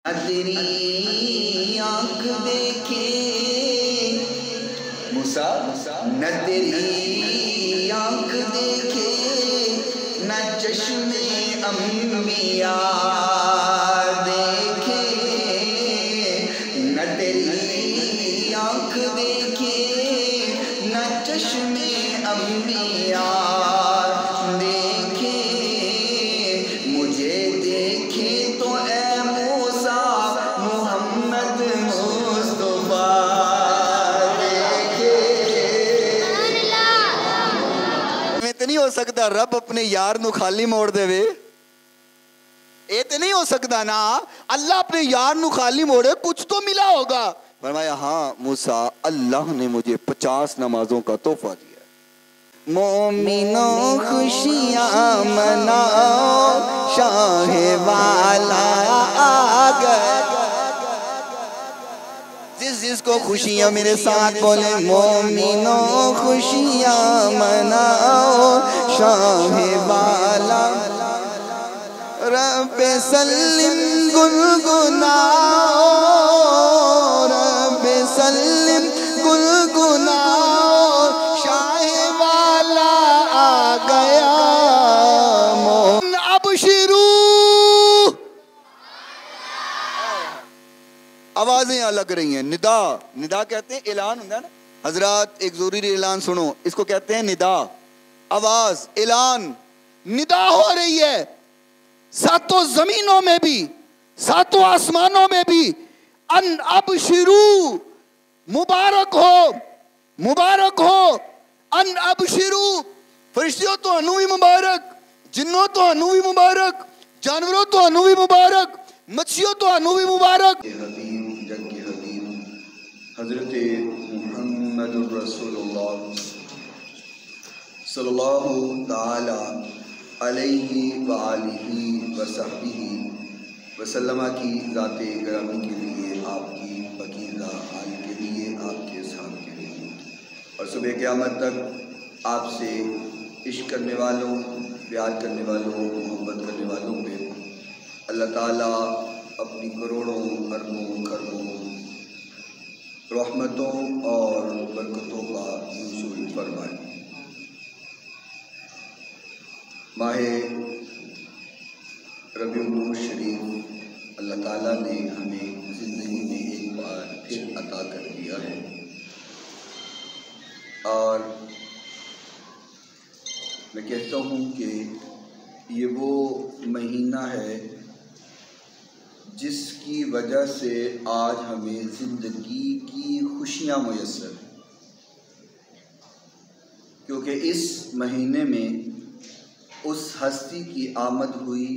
نہ تیری آنکھ دیکھے موسیٰ، نہ تیری آنکھ دیکھے، نہ چشم انبیاء دیکھے، نہ تیری آنکھ دیکھے، نہ چشم انبیاء دیکھے، مجھے دیکھے تو اے موسیٰ محمد مصطفیٰ دیکھے۔ میں تو نہیں ہو سکتا رب اپنے یار نو خالی موڑ دے وے، یہ تو نہیں ہو سکتا نا، اللہ اپنے یار نو خالی موڑے، کچھ تو ملا ہوگا۔ فرمایا ہاں موسیٰ، اللہ نے مجھے 50 نمازوں کا تحفہ دیا۔ مومنوں خوشیاں مناؤ، شاہ والا آ گیا۔ جس کو خوشیاں میرے ساتھ بولے، مومنوں خوشیاں مناؤ، شاہ والا رب سلم گنگناؤ، رب سلم گنگناؤ، شاہ والا آ گیا۔ اب شروع آوازیں الگ رہی ہیں۔ ندا کہتے ہیں اعلان ہوتا ہے نا حضرات، ایک ضروری اعلان سنو، اس کو کہتے ہیں ندا، آواز، اعلان، ندا ہو رہی ہے ساتوں زمینوں میں بھی، ساتوں آسمانوں میں بھی، ان ابشرو، مبارک ہو، مبارک ہو، ان ابشرو، فرشتیوں تو انو بھی مبارک، جنوں تو انو بھی مبارک، جانوروں تو انو بھی مبارک، مچھیوں تو انو بھی مبارک۔ حبیب جگ کے حبیب حضرت محمد رسول اللہ صلی اللہ تعالی علیہ وآلہ وصحبہ وسلم کی ذات گرامی کے لیے، آپ کی پاکیزہ آل کے لیے، آپ کے اصحاب کے لیے، اور صبح قیامت تک آپ سے عشق کرنے والوں، پیار کرنے والوں، محبت کرنے والوں پہ اللہ تعالیٰ اپنی کروڑوں اربوں کھربوں رحمتوں اور برکتوں کا نزول فرمائے۔ ماہ ربیع الاول شریف اللہ تعالیٰ نے ہمیں زندگی میں ایک بار پھر عطا کر دیا ہے، اور میں کہتا ہوں کہ یہ وہ مہینہ ہے جس کی وجہ سے آج ہمیں زندگی کی خوشیاں میسر ہیں، کیونکہ اس مہینے میں اس ہستی کی آمد ہوئی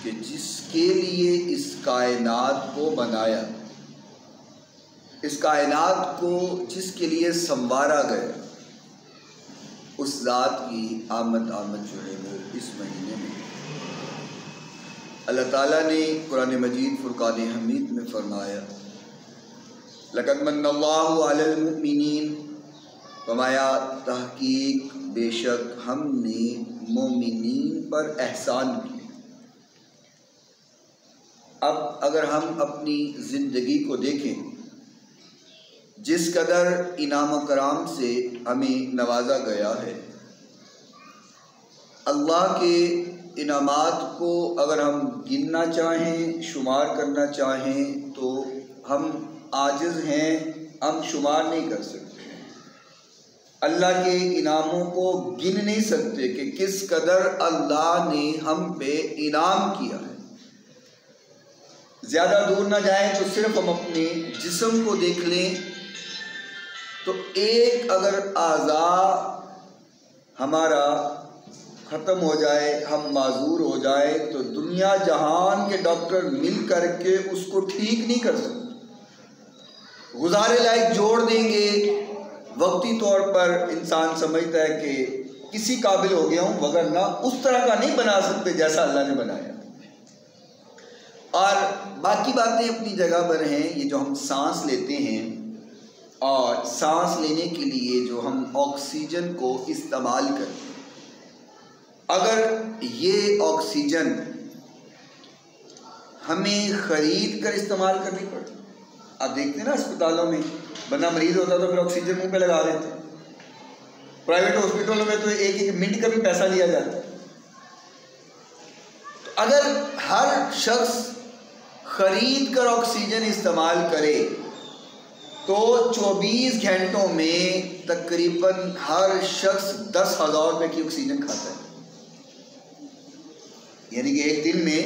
کہ جس کے لیے اس کائنات کو بنایا، اس کائنات کو جس کے لیے سنوارا گیا، اس ذات کی آمد جو ہے وہ اس مہینے میں۔ اللہ تعالیٰ نے قرآن مجید فرقان حمید میں فرمایا لَقَدْ مَنَّ اللَّهُ عَلَى الْمُؤْمِنِينَ، فرمایا تحقیق بے شک ہم نے مومنین پر احسان کیا۔ اب اگر ہم اپنی زندگی کو دیکھیں، جس قدر انعام و کرام سے ہمیں نوازا گیا ہے، اللہ کے انعامات کو اگر ہم گننا چاہیں، شمار کرنا چاہیں تو ہم عاجز ہیں، ہم شمار نہیں کر سکتے۔ اللہ کے انعاموں کو گن نہیں سکتے کہ کس قدر اللہ نے ہم پہ انعام کیا ہے۔ زیادہ دور نہ جائیں تو صرف ہم اپنے جسم کو دیکھ لیں تو ایک اگر اعضاء ہمارا ختم ہو جائے، ہم معذور ہو جائے تو دنیا جہان کے ڈاکٹر مل کر کے اس کو ٹھیک نہیں کر سکتے، گزارے لائق جوڑ دیں گے، وقتی طور پر انسان سمجھتا ہے کہ کسی قابل ہو گیا ہوں، وگرنہ اس طرح کا نہیں بنا سکتے جیسا اللہ نے بنایا۔ اور باقی باتیں اپنی جگہ پر ہیں، یہ جو ہم سانس لیتے ہیں اور سانس لینے کے لیے جو ہم آکسیجن کو استعمال کرتے ہیں، اگر یہ آکسیجن ہمیں خرید کر استعمال کرنی پڑتی. آپ دیکھتے ہیں نا اسپتالوں میں بندہ مریض ہوتا تو پھر آکسیجن منہ پہ لگا دیتے ہیں. پرائیویٹ ہاسپٹلوں میں تو ایک ایک منٹ کا بھی پیسہ لیا جاتا ہے. تو اگر ہر شخص خرید کر آکسیجن استعمال کرے تو 24 گھنٹوں میں تقریباً ہر شخص 10,000 روپے کی آکسیجن کھاتا ہے. یعنی کہ ایک دن میں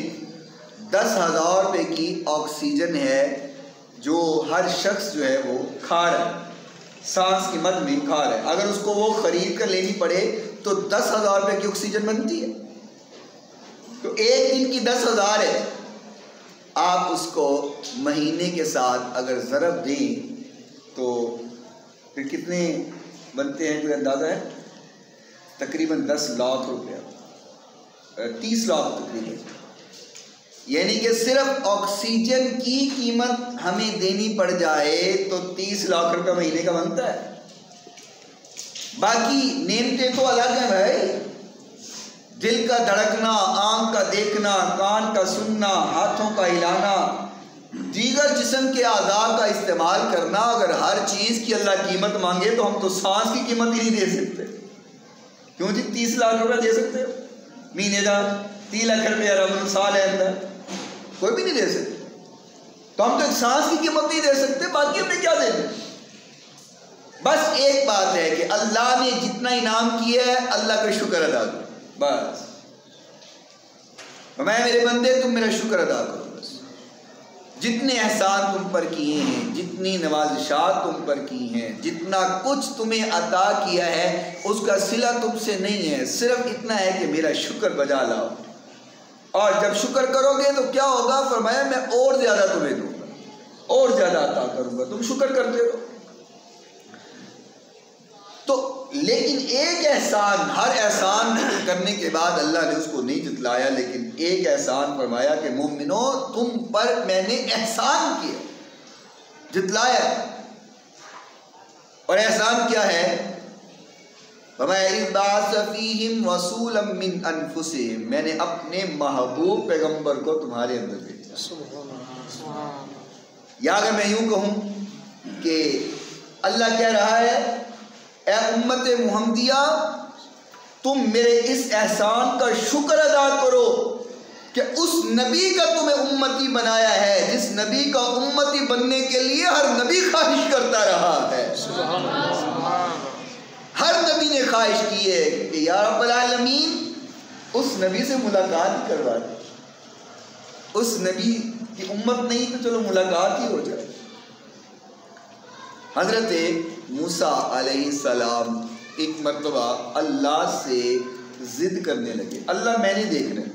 10,000 روپے کی آکسیجن ہے جو ہر شخص جو ہے وہ کھا رہا ہے, سانس کی مد میں کھا رہا ہے. اگر اس کو وہ خرید کر لینی پڑے تو 10,000 روپے کی آکسیجن بنتی ہے. تو ایک دن کی 10,000 ہے. آپ اس کو مہینے کے ساتھ اگر ضرب دیں تو پھر کتنے بنتے ہیں, کوئی اندازہ ہے؟ تقریباً 10 لاکھ روپیہ, 30 لاکھ تقریباً. یعنی کہ صرف آکسیجن کی قیمت ہمیں دینی پڑ جائے تو 30 لاکھ روپے مہینے کا بنتا ہے. باقی نعمتیں تو الگ ہیں بھائی. دل کا دھڑکنا, آنکھ کا دیکھنا, کان کا سننا, ہاتھوں کا ہلانا, دیگر جسم کے اعضاء کا استعمال کرنا. اگر ہر چیز کی اللہ قیمت مانگے تو ہم تو سانس کی قیمت ہی نہیں دے سکتے. کیوں جی 30 لاکھ روپے دے سکتے ہو مہینے کا, 3 لاکھ روپے رمضان سال ہے اندر, کوئی بھی نہیں دے سکتے. تو ہم تو ایک سانس کی قیمت نہیں دے سکتے, باقی ہم نے کیا دے دیں. بس ایک بات ہے کہ اللہ نے جتنا انعام کیا ہے اللہ کا شکر ادا کرو. بس میں میرے بندے تم میرا شکر ادا کرو. بس جتنے احسان تم پر کیے ہیں, جتنی نوازشات تم پر کی ہیں, جتنا کچھ تمہیں عطا کیا ہے اس کا صلہ تم سے نہیں ہے, صرف اتنا ہے کہ میرا شکر بجا لاؤ. اور جب شکر کرو گے تو کیا ہوگا؟ فرمایا میں اور زیادہ تمہیں دوں گا, اور زیادہ عطا کروں گا. تم شکر کرتے رہو. تو لیکن ایک احسان, ہر احسان کرنے کے بعد اللہ نے اس کو نہیں جتلایا, لیکن ایک احسان فرمایا کہ مومنو تم پر میں نے احسان کیا, جتلایا. اور احسان کیا ہے؟ فرمایا اذ بعث فیہم رسولا من انفسہم, میں نے اپنے محبوب پیغمبر کو تمہارے اندر بھیجا. یا اگر میں یوں کہوں کہ اللہ کہہ رہا ہے اے امت محمدیہ تم میرے اس احسان کا شکر ادا کرو کہ اس نبی کا تمہیں امتی بنایا ہے جس نبی کا امتی بننے کے لیے ہر نبی خواہش کرتا رہا ہے. ہر نبی نے خواہش کی ہے کہ یا رب العالمین اس نبی سے ملاقات کروا دے. اس نبی کی امت نہیں تو چلو ملاقات ہی ہو جائے. حضرت موسیٰ علیہ السلام ایک مرتبہ اللہ سے ضد کرنے لگے, اللہ میں نے دیکھنا ہے.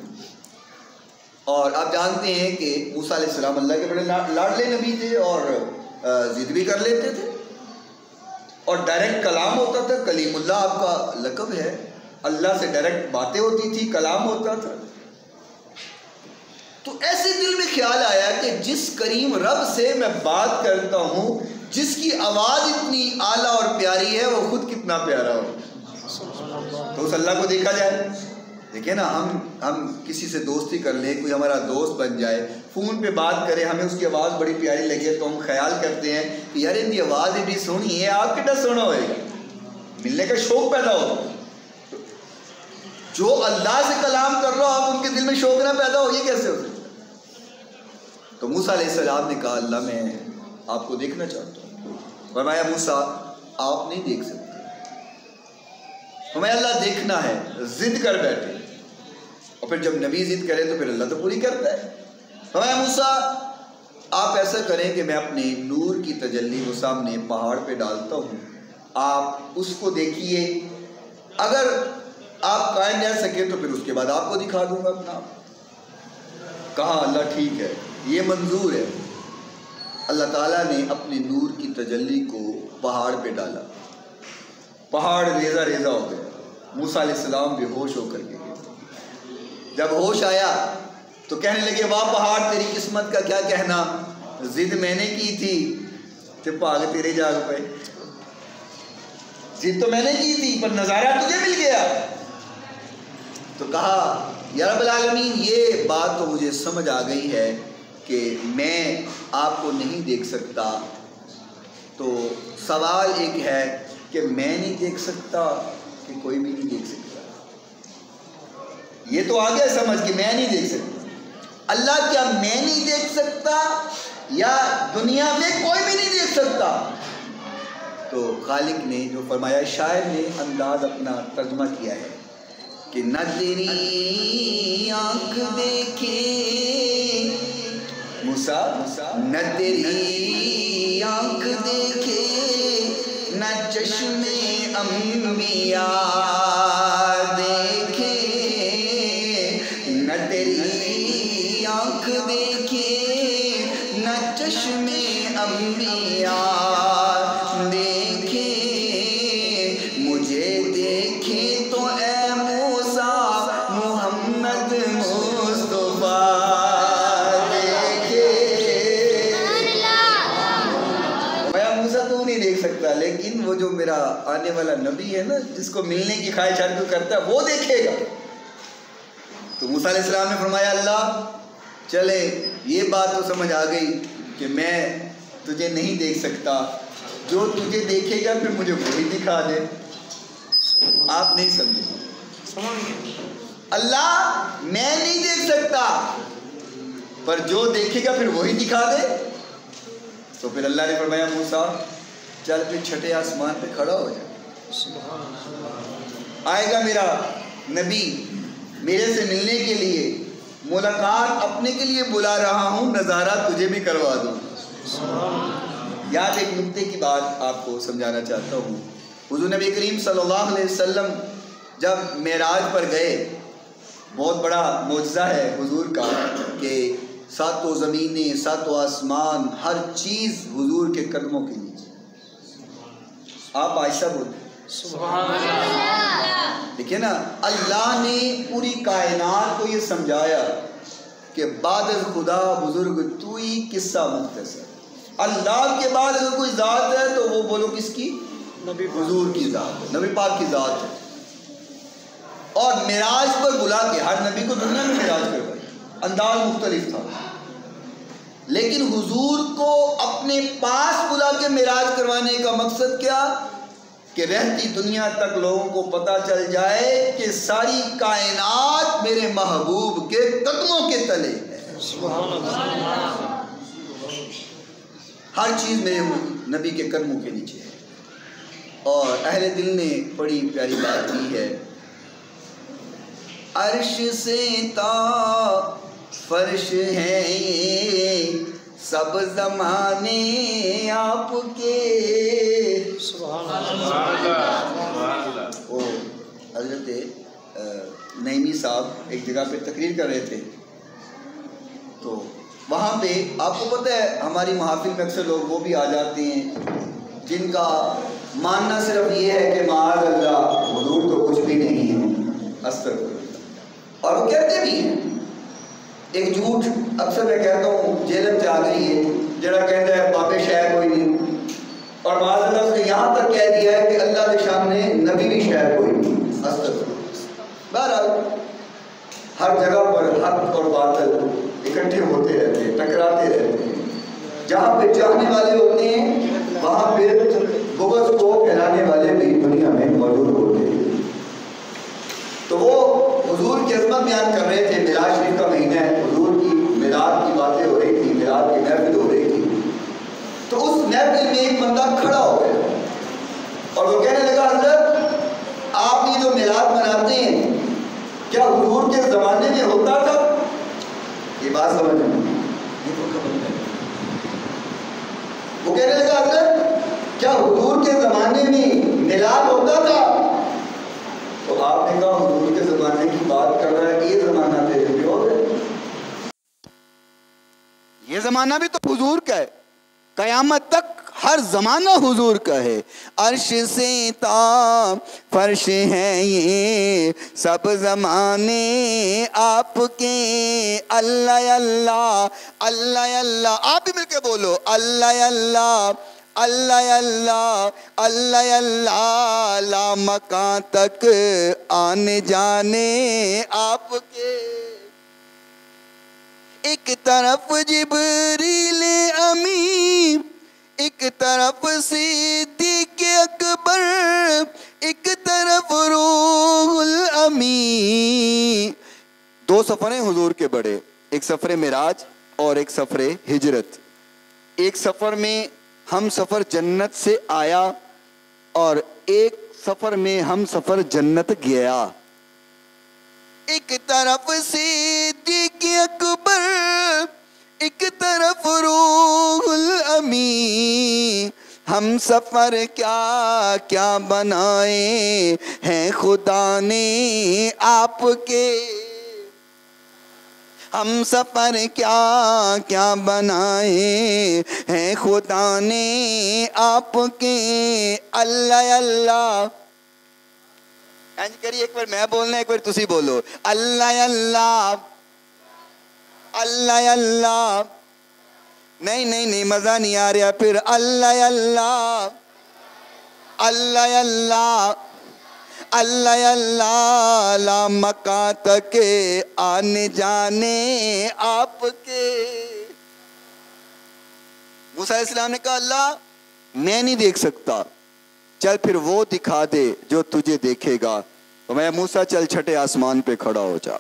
اور آپ جانتے ہیں کہ موسیٰ علیہ السلام اللہ کے بڑے لاڈلے نبی تھے اور ضد بھی کر لیتے تھے, اور ڈائریکٹ کلام ہوتا تھا. کلیم اللہ آپ کا لقب ہے, اللہ سے ڈائریکٹ باتیں ہوتی تھی, کلام ہوتا تھا. تو ایسے دل میں خیال آیا کہ جس کریم رب سے میں بات کرتا ہوں, جس کی آواز اتنی اعلیٰ اور پیاری ہے, وہ خود کتنا پیارا ہو. تو اس اللہ کو دیکھا جائے. دیکھیں نا, ہم کسی سے دوستی کر لیں, کوئی ہمارا دوست بن جائے, فون پہ بات کرے, ہمیں اس کی آواز بڑی پیاری لگے تو ہم خیال کرتے ہیں کہ یار ان کی آواز اتنی سونی ہے, آپ کتنا سونا ہوئے گا, ملنے کا شوق پیدا ہو. جو اللہ سے کلام کر رہا ہو آپ ان کے دل میں شوق نہ پیدا ہو, یہ کیسے ہو سکتا؟ تو موسیٰ علیہ السلام نے کہا اللہ میں آپ کو دیکھنا چاہتا ہوں. فرمایا موسیٰ آپ نہیں دیکھ سکتے. فرمایا اللہ دیکھنا ہے, ضد کر بیٹھے, اور پھر جب نبی ضد کرے تو پھر اللہ تو پوری کرتا ہے. فرمایا موسیٰ آپ ایسا کریں کہ میں اپنے نور کی تجلی کو سامنے پہاڑ پہ ڈالتا ہوں, آپ اس کو دیکھیے, اگر آپ قائم رہ سکے تو پھر اس کے بعد آپ کو دکھا دوں گا اپنا. کہا اللہ ٹھیک ہے, یہ منظور ہے. اللہ تعالیٰ نے اپنے نور کی تجلی کو پہاڑ پہ ڈالا, پہاڑ ریزہ ریزہ ہو گیا. موسیٰ علیہ السلام بے ہوش ہو کر کے گئے. جب ہوش آیا تو کہنے لگے واہ پہاڑ تیری قسمت کا کیا کہنا, ضد میں نے کی تھی تو پاگ تیرے جاگ پہ. ضد تو میں نے کی تھی پر نظارہ تجھے مل گیا. تو کہا یا رب العالمین یہ بات تو مجھے سمجھ آ گئی ہے کہ میں آپ کو نہیں دیکھ سکتا، تو سوال ایک ہے کہ میں نہیں دیکھ سکتا کہ کوئی بھی نہیں دیکھ سکتا؟ یہ تو آ گیا سمجھ کہ میں نہیں دیکھ سکتا۔ اللہ کیا میں نہیں دیکھ سکتا یا دنیا میں کوئی بھی نہیں دیکھ سکتا؟ تو خالق نے جو فرمایا، شاعر نے انداز اپنا ترجمہ کیا ہے کہ نہ تیری آنکھ دیکھے موسیٰ، نہ تیری آنکھ دیکھے، نہ چشم انبیاء دیکھے، نہ تیری آنکھ دیکھے، نہ چشم انبیاء دیکھے، مجھے دیکھے تو اے موسیٰ محمد مصطفیٰ دیکھے۔ میں موسیٰ تو نہیں دیکھ سکتا، لیکن وہ جو میرا آنے والا نبی ہے نا، جس کو ملنے کی خواہش ہر کوئی کرتا ہے، وہ دیکھے گا۔ تو موسیٰ علیہ السلام نے فرمایا، اللہ چلے یہ بات تو سمجھ آ گئی کہ میں تجھے نہیں دیکھ سکتا، جو تجھے دیکھے گا پھر مجھے وہی دکھا دے۔ آپ نہیں سمجھے؟ اللہ میں نہیں دیکھ سکتا، پر جو دیکھے گا پھر وہی دکھا دے۔ تو پھر اللہ نے فرمایا، موسیٰ چل پھر چھٹے آسمان پہ کھڑا ہو جائے، آئے گا میرا نبی میرے سے ملنے کے لیے، ملاقات اپنے کے لیے بلا رہا ہوں، نظارہ تجھے بھی کروا دوں۔ یاد ایک نکتے کی بات آپ کو سمجھانا چاہتا ہوں۔ حضور نبی کریم صلی اللہ علیہ وسلم جب معراج پر گئے، بہت بڑا معجزہ ہے حضور کا کہ ساتوں زمینیں، ساتوں آسمان، ہر چیز حضور کے قدموں کے نیچے۔ آپ آئشہ بولتے سبحان اللہ۔ دیکھیں نا، اللہ نے پوری کائنات کو یہ سمجھایا کہ بعد از خدا بزرگ تو ہی قصہ مختصر۔ اللہ کے بعد اگر کوئی ذات ہے تو وہ بولو کس کی؟ نبی حضور کی ذات ہے، نبی پاک کی ذات ہے۔ اور معراج پر بلا کے، ہر نبی کو دنیا میں معراج کروائی، انداز مختلف تھا، لیکن حضور کو اپنے پاس بلا کے معراج کروانے کا مقصد کیا؟ کہ رہتی دنیا تک لوگوں کو پتہ چل جائے کہ ساری کائنات میرے محبوب کے قدموں کے تلے ہے۔ سبحان اللہ۔ ہر چیز میرے نبی کے قدموں کے نیچے ہے۔ اور اہل دل نے بڑی پیاری بات کی ہے، عرش سے تا فرش ہے یہ سب زمانے آپ کے۔ سبحان اللہ۔ وہ حضرت نعیمی صاحب ایک جگہ پہ تقریر کر رہے تھے، تو وہاں پہ آپ کو پتہ ہے ہماری محافل میں اکثر لوگ وہ بھی آ جاتے ہیں جن کا ماننا صرف یہ ہے کہ معاذ اللہ حضور تو کچھ بھی نہیں ہے، استغفر، اور وہ کہتے بھی ہیں ایک جھوٹ اکثر میں کہتا ہوں جیلن سے آ گئی ہے، جڑا کہتا ہے بابے شاید کوئی نہیں، اور معاذ اللہ اس نے یہاں تک کہہ دیا ہے کہ اللہ کے سامنے نبی بھی شاید کوئی نہیں، استغفر۔ بہرحال ہر جگہ پر حق اور باطل اکٹھے ہوتے رہتے ہیں، ٹکراتے رہتے ہیں، جہاں پہ چاہنے والے ہوتے ہیں وہاں پہ بغض کو پھیلانے والے بھی دنیا میں موجود ہوتے ہیں۔ تو وہ حضور کی عظمت بیان کر رہے تھے، معراج شریف کا مہینہ ہے، حضور کی میلاد کی باتیں ہو رہی تھی، میلاد کی محفل ہو رہی تھی، تو اس محفل میں ایک بندہ کھڑا ہو گیا اور وہ کہنے لگا، حضرت آپ یہ جو میلاد مناتے ہیں کیا حضور کے زمانے میں ہوتا تھا؟ یہ بات سمجھ میں وہ کہنے لگا، حضرت کیا حضور کے زمانے میں میلاد ہوتا تھا؟ تو آپ نے کہا حضور کے زمانے کی بات کر رہا ہے، یہ زمانہ تیرے پہ ہو گیا، یہ زمانہ بھی تو حضور کا ہے، قیامت تک ہر زمانہ حضور کا ہے۔ عرش سے تا فرش ہے یہ سب زمانے آپ کے، اللہ اللہ اللہ اللہ، آپ بھی مل کے بولو، اللہ اللہ اللہ اللہ اللہ اللہ، لا مکان تک آنے جانے آپ کے۔ ایک طرف جبریل امی، ایک طرف صدیق اکبر، ایک طرف روح الامی. دو سفر ہیں حضور کے بڑے، ایک سفر معراج اور ایک سفر ہجرت. ایک سفر میں ہم سفر جنت سے آیا اور ایک سفر میں ہم سفر جنت گیا. ایک طرف صدیق اکبر، ایک طرف روح الامی. ہم سفر کیا کیا بنائے ہیں خدا نے آپ کے، ہم سفر کیا کیا بنائے ہیں خدا نے آپ کے. اللہ اللہ اینج کریے، ایک بار میں بولنا ایک بار تسی بولو. اللہ اللہ اللہ اللہ. نہیں نہیں نہیں مزہ نہیں آ رہا. پھر اللہ اللہ اللہ اللہ اللہ اللہ. لا مکہ تک آنے جانے آپ کے. موسیٰ علیہ السلام نے کہا اللہ میں نہیں دیکھ سکتا، چل پھر وہ دکھا دے جو تجھے دیکھے گا. تو میں موسیٰ چل چھٹے آسمان پہ کھڑا ہو جا.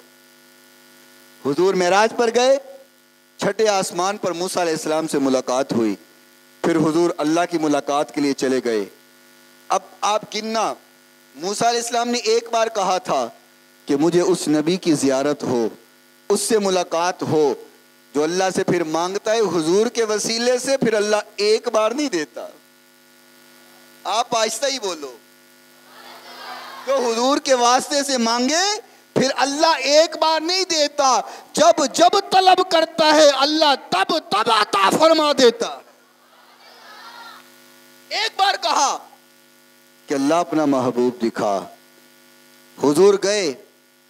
حضور معراج پر گئے، چھٹے آسمان پر موسیٰ علیہ السلام سے ملاقات ہوئی. پھر حضور اللہ کی ملاقات کے لیے چلے گئے. اب آپ گننا، موسیٰ علیہ السلام نے ایک بار کہا تھا کہ مجھے اس نبی کی زیارت ہو، اس سے ملاقات ہو جو اللہ سے پھر مانگتا ہے حضور کے وسیلے سے. پھر اللہ ایک بار نہیں دیتا. آپ آہستہ ہی بولو. جو حضور کے واسطے سے مانگے پھر اللہ ایک بار نہیں دیتا، جب جب طلب کرتا ہے اللہ تب تب عطا فرما دیتا. ایک بار کہا کہ اللہ اپنا محبوب دکھا. حضور گئے،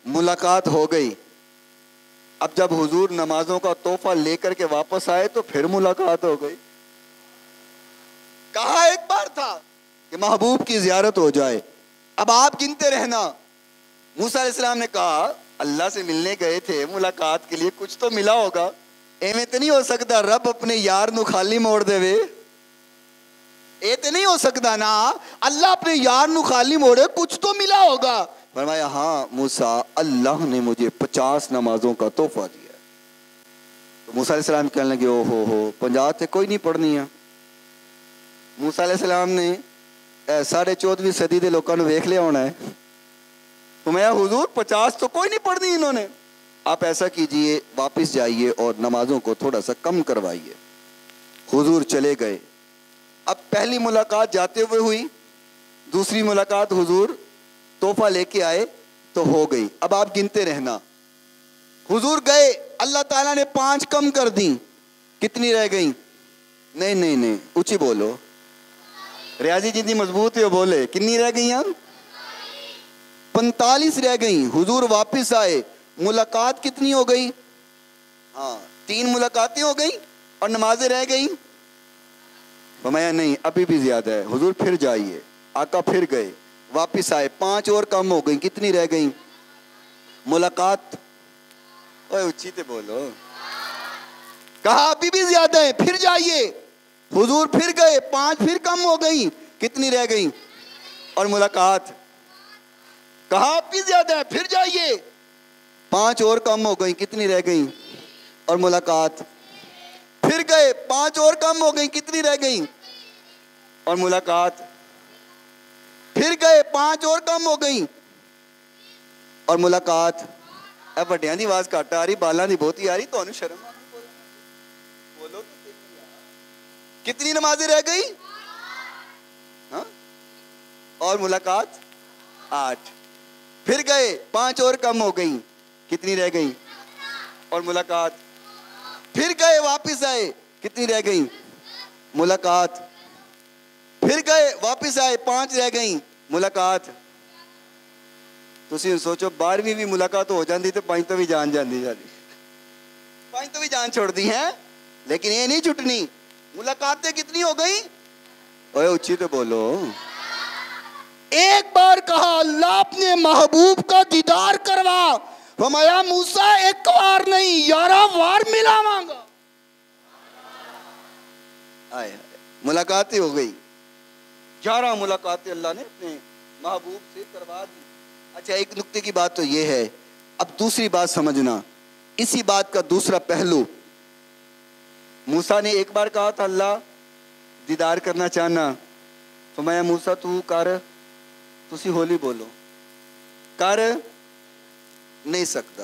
ملاقات ہو گئی. اب جب حضور نمازوں کا تحفہ لے کر کے واپس آئے تو پھر ملاقات ہو گئی. کہا ایک بار تھا کہ محبوب کی زیارت ہو جائے. اب آپ گنتے رہنا. موسیٰ علیہ السلام نے کہا اللہ سے ملنے گئے تھے ملاقات کے لیے، کچھ تو ملا ہوگا. ایویں تو نہیں ہو سکتا رب اپنے یار نو خالی موڑ دے وے. اے تو نہیں ہو سکتا نا اللہ اپنے یار نو خالی موڑے، کچھ تو ملا ہوگا. فرمایا ہاں موسیٰ اللہ نے مجھے 50 نمازوں کا تحفہ دیا. تو موسیٰ علیہ السلام کہنے لگے او ہو 50 سے کوئی نہیں پڑھنی ہے. موسیٰ علیہ السلام نے 14ویں صدی دے لوگوں نے ویکھ لیا ہونا ہے. تو میں حضور 50 تو کوئی نہیں پڑھنی انہوں نے. آپ ایسا کیجئے واپس جائیے اور نمازوں کو تھوڑا سا کم کروائیے. حضور چلے گئے. اب پہلی ملاقات جاتے ہوئے ہوئی، دوسری ملاقات حضور تحفہ لے کے آئے تو ہو گئی. اب آپ گنتے رہنا. حضور گئے، اللہ تعالیٰ نے 5 کم کر دیں. کتنی رہ گئیں؟ نہیں نہیں نہیں اونچی بولو. ریاضی جتنی مضبوط ہے وہ بولے. کنی رہ گئی ہیں؟ 45 رہ گئیں. حضور واپس آئے، ملاقات کتنی ہو گئی؟ ہاں 3 ملاقاتیں ہو گئیں اور نمازیں رہ گئیں. فرمایا نہیں ابھی بھی زیادہ ہے. حضور پھر جائیے. آقا پھر گئے، واپس آئے، 5 اور کم ہو گئیں. کتنی رہ گئیں ملاقات؟ اوے اچھی تے بولو. کہا ابھی بھی زیادہ ہے، پھر جائیے. حضور پھر گئے، 5 پھر کم ہو گئیں. کتنی رہ گئیں اور ملاقات؟ کہا اب بھی زیادہ ہے، پھر جائیے. 5 اور کم ہو گئیں. کتنی رہ گئیں اور ملاقات؟ پھر گئے، 5 اور کم ہو گئیں. کتنی رہ گئیں اور ملاقات؟ پھر گئے، 5 اور کم ہو گئیں اور ملاقات. اب وڈیاں دی آواز گھٹ آ رہی، بالاں دی بہت ہی آ رہی. تو شرم بولو تو کتنی نمازیں رہ گئی ہاں اور ملاقات 8. پھر گئے، 5 اور کم ہو گئیں. کتنی رہ گئیں اور ملاقات؟ پھر گئے، واپس آئے. کتنی رہ گئیں ملاقات؟ پھر گئے، واپس آئے. 5 رہ گئیں ملاقات. تسی سوچو 12ویں بھی ملاقات ہو جاندی تو 5 تو بھی جان جاندی. 5 تو بھی جان چھوڑ دی ہیں، لیکن یہ نہیں چھٹنی. ملاقاتیں کتنی ہو گئی؟ اوے اچھی تو بولو. ایک بار کہا اللہ اپنے محبوب کا دیدار کروا. فرمایا موسیٰ ایک بار نہیں 11 بار ملا مانگا. ملاقاتیں ہو گئی, 11 ملاقاتیں اللہ نے اپنے محبوب سے کروا دی. اچھا ایک نکتے کی بات تو یہ ہے, اب دوسری بات سمجھنا, اسی بات کا دوسرا پہلو. موسیٰ نے ایک بار کہا تھا اللہ دیدار کرنا چاہنا, فرمایا موسیٰ تو کر, تسی ہولی بولو, کر نہیں سکتا,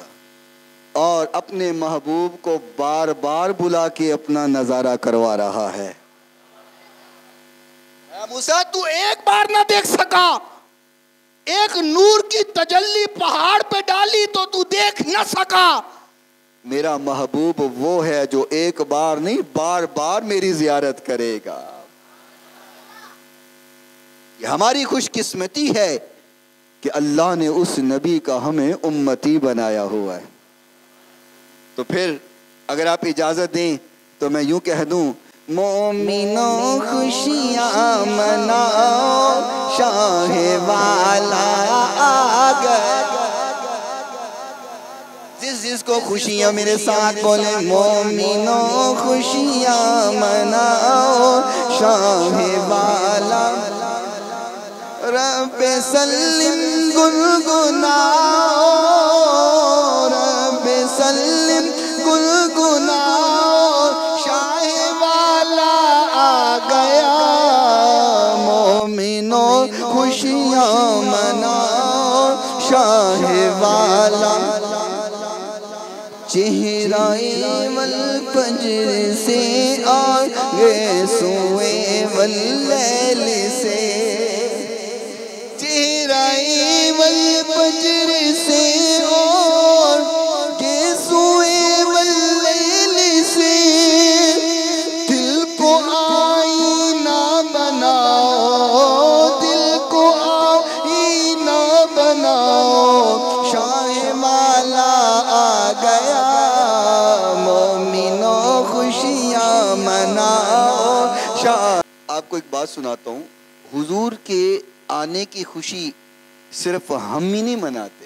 اور اپنے محبوب کو بار بار بلا کے اپنا نظارہ کروا رہا ہے. موسیٰ تو ایک بار نہ دیکھ سکا, ایک نور کی تجلی پہاڑ پہ ڈالی تو دیکھ نہ سکا. میرا محبوب وہ ہے جو ایک بار نہیں بار بار میری زیارت کرے گا. یہ ہماری خوش قسمتی ہے کہ اللہ نے اس نبی کا ہمیں امتی بنایا ہوا ہے. تو پھر اگر آپ اجازت دیں تو میں یوں کہہ دوں, مومنوں خوشیاں مناؤ شاہ والا آ گیا. جس کو خوشیاں میرے ساتھ بولے, مومنوں خوشیاں مناؤ شاہ والا. رب سلم گنگناؤ, رب سلم گنگناؤ, شاہ والا آ گیا. مومنوں خوشیاں مناؤ شاہ والا. چہرہ والفجر سے آگے سوئے واللیل سے, چہرہ والفجر سے آگے سوئے واللیل سے. دل کو آئینہ بناؤ, دل کو آئینہ بناؤ, شاہ والا آ گیا. مومنوں خوشیاں مناؤ شاہ. آپ کو ایک بات سناتا ہوں, حضور کے آنے کی خوشی صرف ہم ہی نہیں مناتے.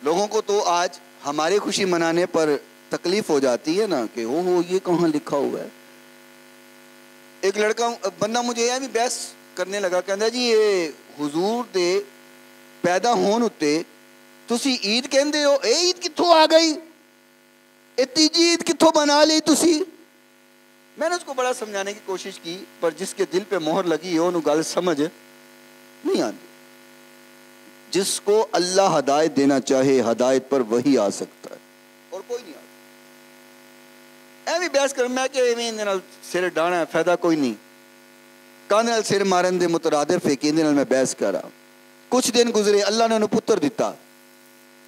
لوگوں کو تو آج ہمارے خوشی منانے پر تکلیف ہو جاتی ہے نا کہ ہو یہ کہاں لکھا ہوا ہے. ایک لڑکا بندہ مجھے یہ بھی بحث کرنے لگا, کہندا جی یہ حضور دے پیدا ہون اتے تسی عید کہندے ہو, اے عید کتھوں آ گئی, اے تیجی عید کتھوں بنا لی تسی. میں نے اس کو بڑا سمجھانے کی کوشش کی, پر جس کے دل پہ مہر لگی ہے انہوں گل سمجھ نہیں آتی. جس کو اللہ ہدایت دینا چاہے ہدایت پر وہی آ سکتا ہے اور کوئی نہیں آتا. اے بھی بحث کر, میں کہ ایویں دے نال سر ڈانا ہے, فائدہ کوئی نہیں. کاندے نال سر مارن دے مترادف ہے کہ میں بحث کر رہا. کچھ دن گزرے, اللہ نے انہوں پتر دیتا.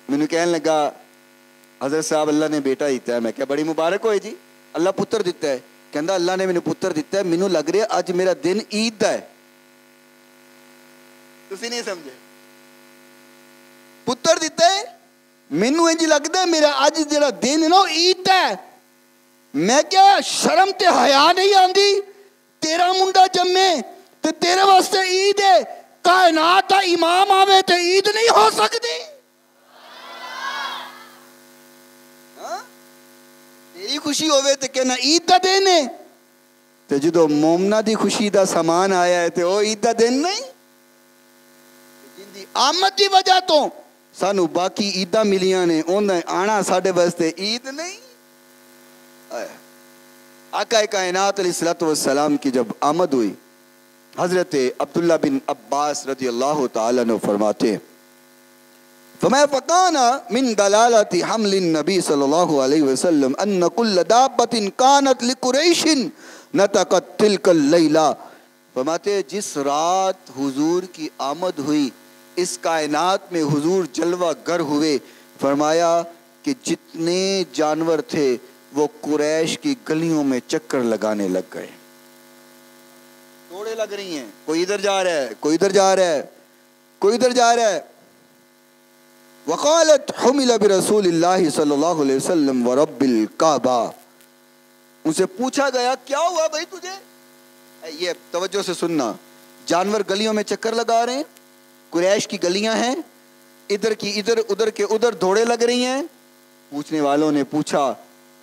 میں کہنے لگا حضرت صاحب اللہ نے بیٹا دیتا ہے. میں کہا بڑی مبارک ہوئے جی, اللہ پتر دیتا ہے. کہندا اللہ نے مینوں پتر دیتا ہے, مینوں لگ رہا اج میرا دن عید دا ہے. تسی نہیں سمجھے, پتر دیتا ہے مینوں انج لگدا ہے میرا اج جڑا دن ہے نا عید دا ہے. میں کیا شرم تے حیا نہیں آندی, تیرا منڈا جمے تے تیرے واسطے عید ہے, کائنات دا امام آوے تے عید نہیں ہو سکتی. تیری خوشی ہوئے تے کہنا عید دا دن ہے, تے جدو مومنہ دی خوشی دا سامان آیا ہے تے وہ عید دا دن نہیں. جن دی آمد دی وجہ تو سانو باقی عیدہ ملیاں نے, انہیں آنا ساڑھے واسطے عید نہیں. آقا کائنات علیہ السلام کی جب آمد ہوئی, حضرت عبداللہ بن عباس رضی اللہ تعالیٰ نے فرماتے, فما فکانا من دلالت حمل النبی صلی اللہ علیہ وسلم ان کل دابت کانت لقریش نتقت تلک اللیلہ. فرماتے جس رات حضور کی آمد ہوئی اس کائنات میں حضور جلوہ گر ہوئے, فرمایا کہ جتنے جانور تھے وہ قریش کی گلیوں میں چکر لگانے لگ گئے. دوڑے لگ رہی ہیں, کوئی ادھر جا رہا ہے, کوئی ادھر جا رہا ہے, کوئی ادھر جا رہا ہے. وقالت حمل برسول اللہ صلی اللہ علیہ وسلم ورب الکعبہ, ان سے پوچھا گیا کیا ہوا بھائی تجھے. یہ توجہ سے سننا, جانور گلیوں میں چکر لگا رہے ہیں, قریش کی گلیاں ہیں, ادھر کی ادھر ادھر کے ادھر دوڑے لگ رہی ہیں. پوچھنے والوں نے پوچھا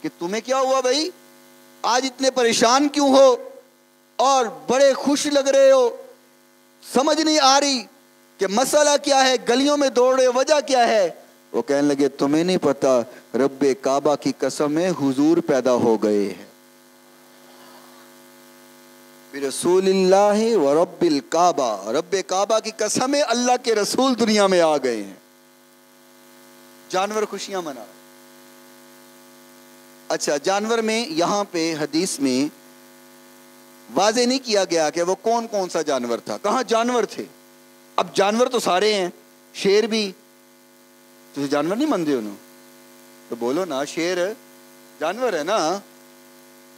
کہ تمہیں کیا ہوا بھائی, آج اتنے پریشان کیوں ہو اور بڑے خوش لگ رہے ہو, سمجھ نہیں آ رہی کہ مسئلہ کیا ہے, گلیوں میں دوڑ رہے, وجہ کیا ہے؟ وہ کہنے لگے تمہیں نہیں پتا, رب کعبہ کی قسم ہے حضور پیدا ہو گئے ہیں. رسول اللہ و رب الکعبہ, رب کعبہ کی قسم ہے اللہ کے رسول دنیا میں آ گئے ہیں. جانور خوشیاں منا رہے. اچھا, جانور میں یہاں پہ حدیث میں واضح نہیں کیا گیا کہ وہ کون کون سا جانور تھا, کہاں جانور تھے. اب جانور تو سارے ہیں, شیر بھی, تجھے جانور نہیں مانتے انہوں تو بولو نا, شیر جانور ہے نا.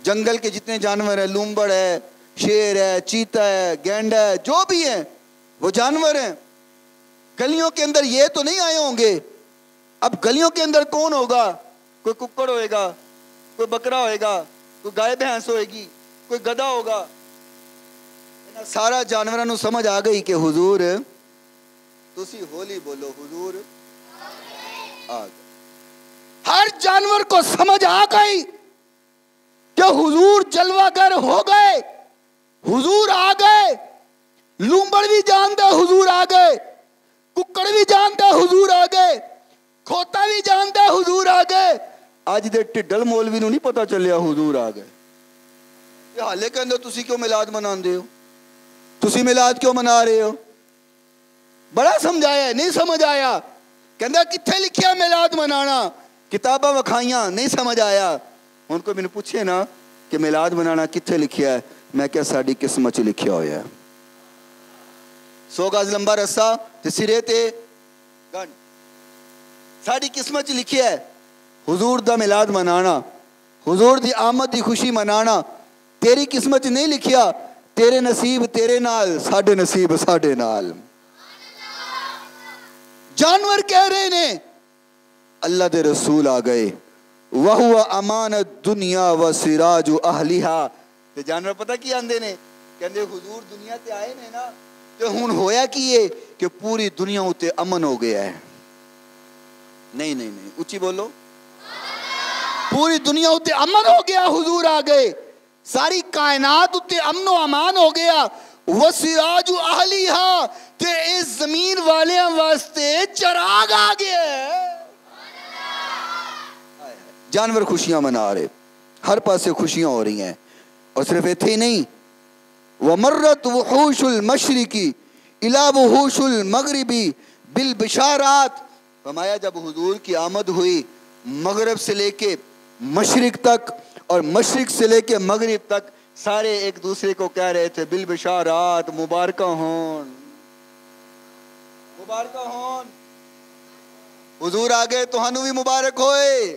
جنگل کے جتنے جانور ہیں, لومبڑ ہے, شیر ہے, چیتا ہے, گینڈا ہے, جو بھی ہیں وہ جانور ہیں. گلیوں کے اندر یہ تو نہیں آئے ہوں گے. اب گلیوں کے اندر کون ہوگا؟ کوئی ککڑ ہوئے گا, کوئی بکرا ہوئے گا, کوئی گائے بھینس ہوئے گی, کوئی گدھا ہوگا. سارا جانوراں نو سمجھ آ گئی کہ حضور, تسی ہولی بولو, حضور آ گئے. ہر جانور کو سمجھ آ گئی کہ حضور جلوہ گر ہو گئے, حضور آ گئے. لومبڑ بھی جانتا حضور آ گئے, ککڑ بھی جانتا حضور آ گئے, کھوتا بھی جانتا حضور آ گئے. آج دے ٹڈل مولوی نو نہیں پتا چلیا حضور آ گئے. یہ حالے کے اندر تسی کیوں میلاد مناندے ہو, تسی میلاد کیوں منا رہے ہو؟ بڑا سمجھایا, نہیں سمجھ آیا. کہندا کتھے لکھیا میلاد منانا, کتاباں وکھائیاں, نہیں سمجھ آیا. ان کو میں نے پوچھے نا کہ میلاد منانا کتھے لکھیا ہے, میں کیا ساڈی قسمت چ لکھیا ہویا ہے. 100 گز لمبا رسا تے سرے تے گنڈ, ساڈی قسمت چ لکھیا ہے حضور دا میلاد منانا, حضور دی آمد دی خوشی منانا. تیری قسمت چ نہیں لکھیا, تیرے نصیب تیرے نال, ساڈے نصیب ساڈے نال. جانور کہہ رہے نے اللہ دے رسول آ گئے, وَهُوَ أَمَانَ الدُّنْيَا وَسِرَاجُ أَهْلِهَا. تے جانور پتہ کی آندے نے, کہندے حضور دنیا تے آئے نے نا, تے ہن ہویا کی ہے کہ پوری دنیا اتے امن ہو گیا ہے. نہیں نہیں نہیں, اچھی بولو, پوری دنیا اتے امن ہو گیا, حضور آ گئے. ساری کائنات اتے امن و امان ہو گیا. وَسِرَاجُ أَهْلِهَا, تے اس زمین والیاں واسطے چراغ آ گیا ہے. جانور خوشیاں منا رہے, ہر پاس سے خوشیاں ہو رہی ہیں. اور صرف ایتھے ہی نہیں, وَمَرَّتْ وُحُوشُ الْمَشْرِقِ إِلَى وُحُوشُ الْمَغْرِبِ بِالْبِشَارَاتِ. فرمایا جب حضور کی آمد ہوئی, مغرب سے لے کے مشرق تک اور مشرق سے لے کے مغرب تک سارے ایک دوسرے کو کہہ رہے تھے بالبشارات, مبارکہ ہون, مبارکہ ہون. حضور آ گئے تو ہنو بھی مبارک ہوئے.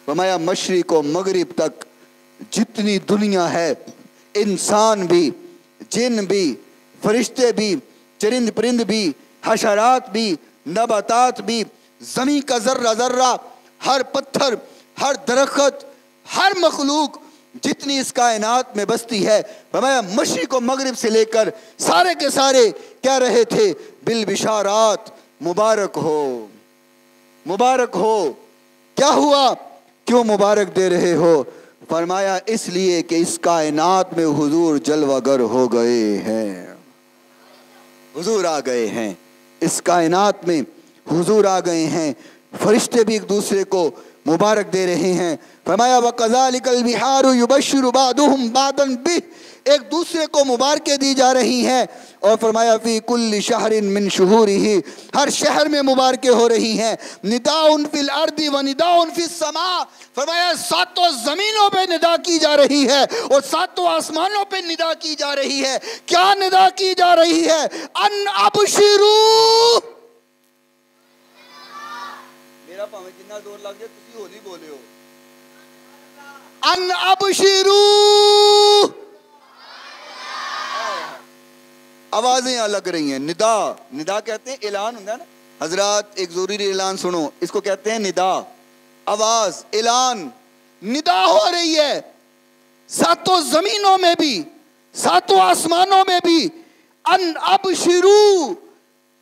فرمایا مشرق و مغرب تک جتنی دنیا ہے, انسان بھی, جن بھی, فرشتے بھی, چرند پرند بھی, حشرات بھی, نباتات بھی, زمین کا ذرہ ذرہ, ہر پتھر, ہر درخت, ہر مخلوق جتنی اس کائنات میں بستی ہے, فرمایا مشرق و مغرب سے لے کر سارے کے سارے کہہ رہے تھے بالبشارات, مبارک ہو, مبارک ہو. کیا ہوا, کیوں مبارک دے رہے ہو؟ فرمایا اس لیے کہ اس کائنات میں حضور جلوہ گر ہو گئے ہیں, حضور آ گئے ہیں. اس کائنات میں حضور آ گئے ہیں. فرشتے بھی ایک دوسرے کو مبارک دے رہے ہیں. فرمایا وَقَذَلِكَ الْبِحَارُ يُبَشِّرُ بَعْضُهُمْ بَعْضًا بِهِ, ایک دوسرے کو مبارکیں دی جا رہی ہیں. اور فرمایا فی کل شہر من شہورہ, ہر شہر میں مبارکیں ہو رہی ہیں. نداء فی الارض و نداء فی السماء, فرمایا ساتوں زمینوں پہ ندا کی جا رہی ہے اور ساتوں آسمانوں پہ ندا کی جا رہی ہے. کیا ندا کی جا رہی ہے؟ ان ابشروا. میرا پاویں جنہ زور لگ جائے تسی ہولی بولے ہو, ان ابشروا. آوازیں الگ رہی ہیں. ندا, ندا کہتے ہیں اعلان ہوتا ہے نا. حضرات ایک ضروری اعلان سنو, اس کو کہتے ہیں ندا, آواز, اعلان. ندا ہو رہی ہے ساتوں زمینوں میں بھی, ساتوں آسمانوں میں بھی. ان ابشروا,